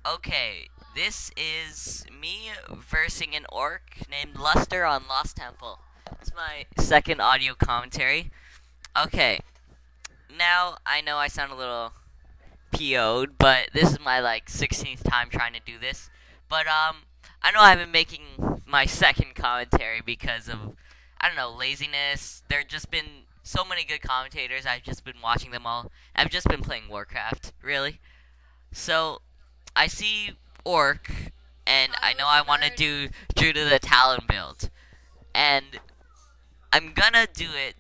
Okay, this is me versing an orc named Luster on Lost Temple. It's my second audio commentary. Okay, now I know I sound a little PO'd, but this is my 16th time trying to do this. But I know I've been making my second commentary because of I don't know laziness. There've just been so many good commentators. I've just been watching them all. I've just been playing Warcraft, really. So I see Orc, and I know I want to do Drew to the Talon build. And I'm gonna do it,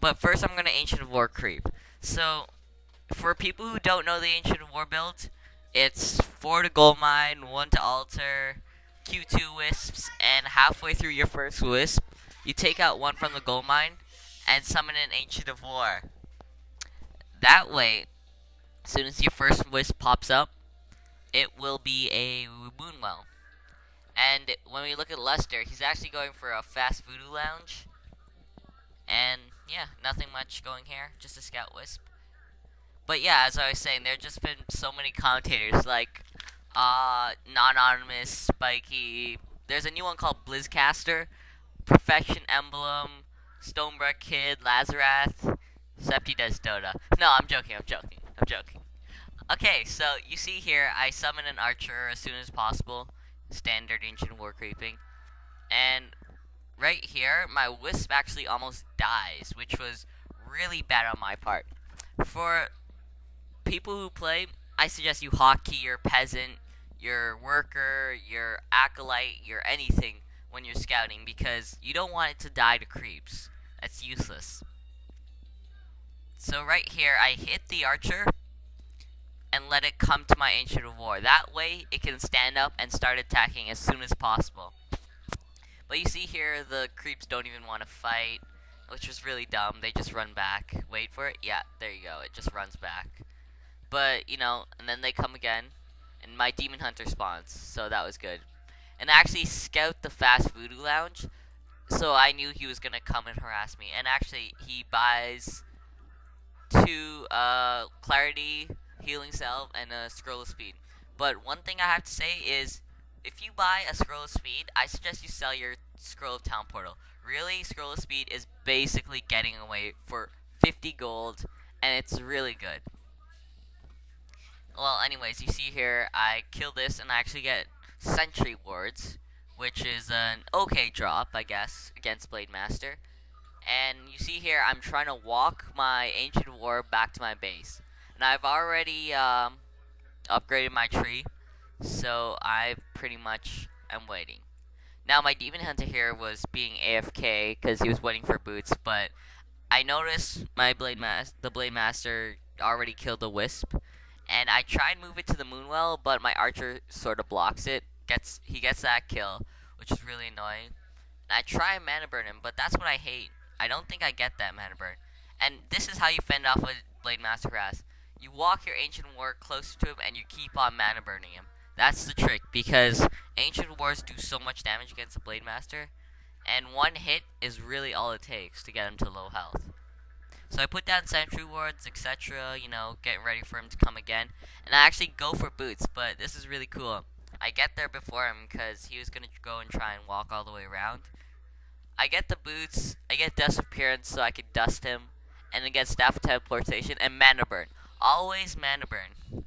but first I'm gonna Ancient of War creep. So, for people who don't know the Ancient of War build, it's 4 to Gold Mine, 1 to Altar, Q2 Wisps, and halfway through your first Wisp, you take out 1 from the Gold Mine, and summon an Ancient of War. That way, as soon as your first Wisp pops up, it will be a Moonwell. And when we look at Lester, he's actually going for a fast voodoo lounge. And yeah, nothing much going here, just a scout wisp. But yeah, as I was saying, there have just been so many commentators like Non-Anonymous, Spiky. There's a new one called Blizzcaster, Perfection Emblem, Stonebrook Kid, Lazarath, Septi does Dota. No, I'm joking, I'm joking. Okay, so you see here, I summon an archer as soon as possible. Standard ancient war creeping. And right here, my wisp actually almost dies, which was really bad on my part. For people who play, I suggest you hotkey your peasant, your worker, your acolyte, your anything when you're scouting, because you don't want it to die to creeps. That's useless. So right here, I hit the archer and let it come to my Ancient of War. That way, it can stand up and start attacking as soon as possible. But you see here, the creeps don't even want to fight, which was really dumb. They just run back. Wait for it. Yeah, there you go. It just runs back. But, you know, and then they come again, and my Demon Hunter spawns, so that was good. And I actually scout the fast voodoo lounge, so I knew he was going to come and harass me. And actually, he buys 2 clarity, healing salve, and a scroll of speed. But one thing I have to say is, if you buy a scroll of speed, I suggest you sell your scroll of town portal. Really, scroll of speed is basically getting away for 50 gold, and it's really good. Well, anyways, you see here, I kill this, and I actually get sentry wards, which is an okay drop, I guess, against Blade Master. And you see here, I'm trying to walk my Ancient War back to my base. And I've already upgraded my tree, so I pretty much am waiting. Now, my Demon Hunter here was being AFK because he was waiting for boots, but I noticed my the Blade Master already killed the Wisp, and I try and move it to the Moonwell, but my Archer sort of blocks it. He gets that kill, which is really annoying. And I try and mana burn him, but that's what I hate. I don't think I get that mana burn. And this is how you fend off a Blade Master harass. You walk your Ancient War closer to him, and you keep on mana burning him. That's the trick, because Ancient Wars do so much damage against a Blade Master, and one hit is really all it takes to get him to low health. So I put down sentry wards, etc., you know, getting ready for him to come again. And I actually go for boots, but this is really cool. I get there before him because he was going to go and try and walk all the way around. I get the boots, I get dust appearance so I can dust him, and then get staff of teleportation and mana burn. Always mana burn.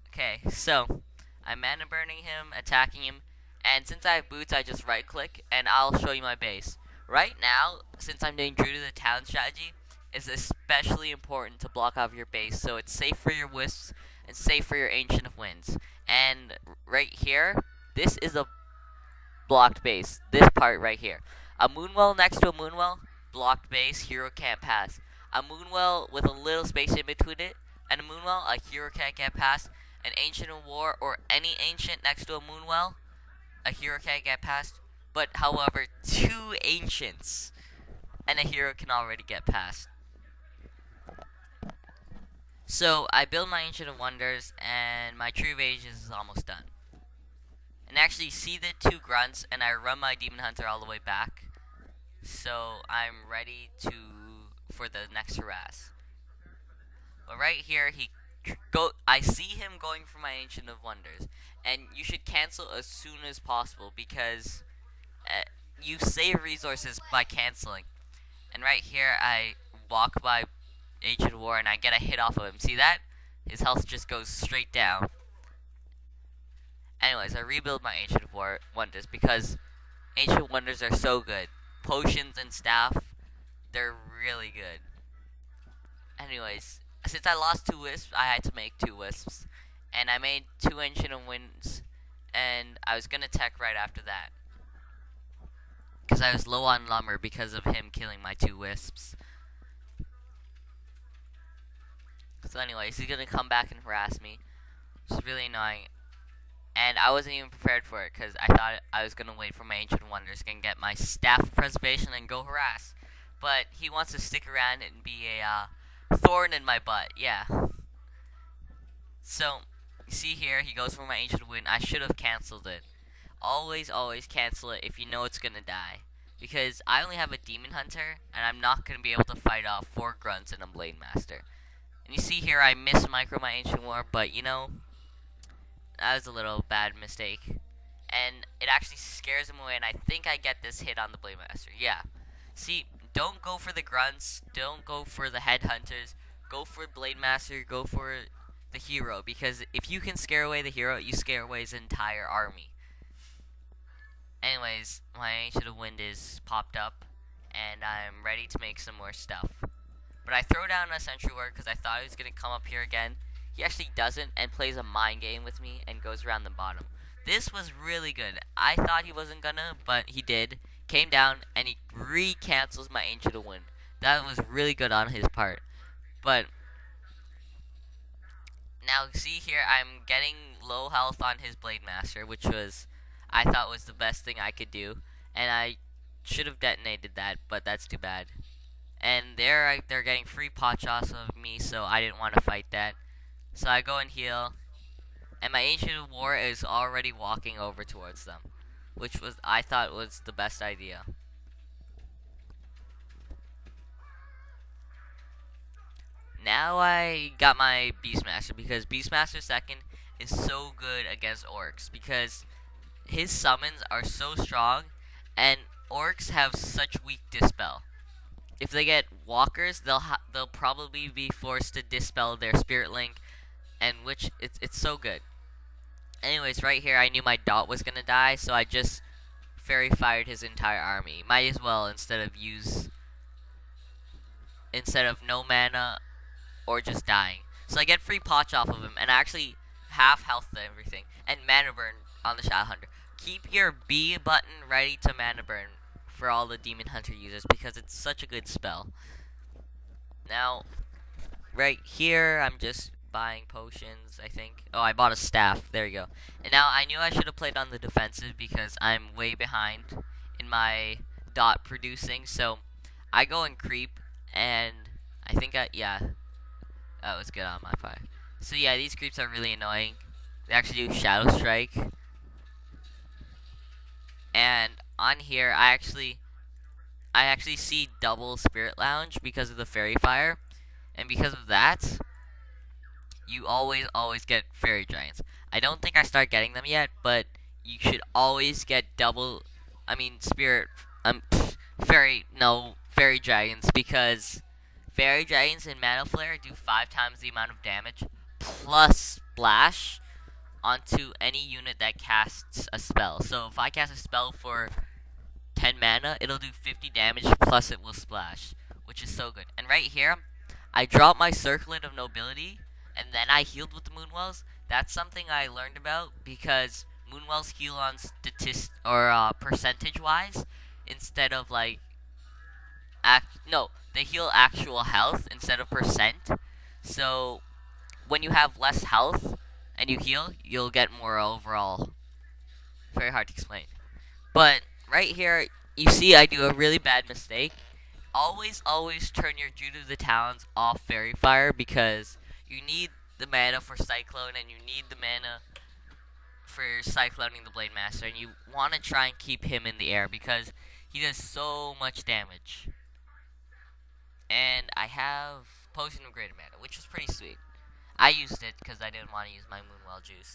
Okay, so I'm mana burning him, attacking him, and since I have boots, I just right click and I'll show you my base. Right now, since I'm doing Drew to the Town strategy, it's especially important to block off your base so it's safe for your wisps and safe for your Ancient of Winds. And right here, this is a blocked base. This part right here. A Moonwell next to a Moonwell, blocked base, hero can't pass. A Moonwell with a little space in between it, and a Moonwell, a hero can't get past. An Ancient of War or any Ancient next to a Moonwell, a hero can't get past. But however, 2 Ancients, and a hero can already get past. So I build my Ancient of Wonders, and my Tree of Ages is almost done. And actually see the 2 grunts, and I run my Demon Hunter all the way back. So I'm ready for the next harass. But right here, he I see him going for my Ancient of Wonders, and you should cancel as soon as possible because uh, you save resources by canceling. And right here, I walk by Ancient War and I get a hit off of him. See that? His health just goes straight down. Anyways, I rebuild my Ancient Wonders because Ancient Wonders are so good. Potions and staff, they're really good. Anyways, since I lost 2 wisps, I had to make 2 wisps. And I made 2 Ancient of Winds, and I was gonna tech right after that. Because I was low on lumber because of him killing my 2 wisps. So anyways, he's gonna come back and harass me, which is really annoying. And I wasn't even prepared for it because I thought I was gonna wait for my Ancient Wonders and get my Staff of Preservation and go harass. But he wants to stick around and be a thorn in my butt. Yeah. So you see here, he goes for my Ancient Wind. I should have canceled it. Always cancel it if you know it's gonna die. Because I only have a Demon Hunter, and I'm not gonna be able to fight off 4 Grunts and a Blade Master. And you see here, I missed micro my Ancient War, but you know, that was a little bad mistake. And it actually scares him away, and I think I get this hit on the Blade Master. Yeah. See, don't go for the Grunts, don't go for the Headhunters, go for Blade Master, go for the hero, because if you can scare away the hero, you scare away his entire army. Anyways, my Ancient of Wind is popped up, and I'm ready to make some more stuff. But I throw down a Sentry Ward because I thought he was going to come up here again. He actually doesn't and plays a mind game with me and goes around the bottom. This was really good. I thought he wasn't gonna, but he did. Came down and he re-cancels my Ancient of Wind. That was really good on his part. But now see here, I'm getting low health on his Blade Master, which was I thought was the best thing I could do, and I should have detonated that, but that's too bad. And they're getting free pot shots of me, so I didn't want to fight that. So I go and heal, and my Ancient of War is already walking over towards them, which was I thought was the best idea. Now I got my Beastmaster because Beastmaster 2nd is so good against orcs because his summons are so strong, and orcs have such weak dispel. If they get walkers, they'll probably be forced to dispel their Spirit Link, and which it's so good. Anyways, right here I knew my dot was gonna die, so I just fairy fired his entire army. Might as well instead of no mana or just dying. So I get free potch off of him, and I actually half health to everything, and mana burn on the Shadow Hunter. Keep your B button ready to mana burn for all the Demon Hunter users because it's such a good spell. Now, right here, I'm just buying potions, I think. Oh, I bought a staff. There you go. And now I knew I should have played on the defensive because I'm way behind in my dot producing. So I go and creep, and I think yeah, that was good on my part. So yeah, these creeps are really annoying. They actually do Shadow Strike. And on here, I actually see double Spirit Lounge because of the Fairy Fire, and because of that, you always get Fairy Giants. I don't think I start getting them yet, but you should always get Fairy Giants because Fairy Giants in Mana Flare do 5 times the amount of damage plus splash onto any unit that casts a spell. So if I cast a spell for 10 mana, it'll do 50 damage plus it will splash, which is so good. And right here, I dropped my Circlet of Nobility, and then I healed with the Moonwells. That's something I learned about because Moonwells heal on percentage-wise instead of like they heal actual health instead of percent. So when you have less health and you heal, you'll get more overall. Very hard to explain. But right here, you see I do a really bad mistake. Always turn your Jude of the Talons off Fairy Fire because you need the mana for Cyclone and you need the mana for Cycloning the Blade Master, and you want to try and keep him in the air because he does so much damage. And I have Potion of Greater Mana, which is pretty sweet. I used it because I didn't want to use my Moonwell juice.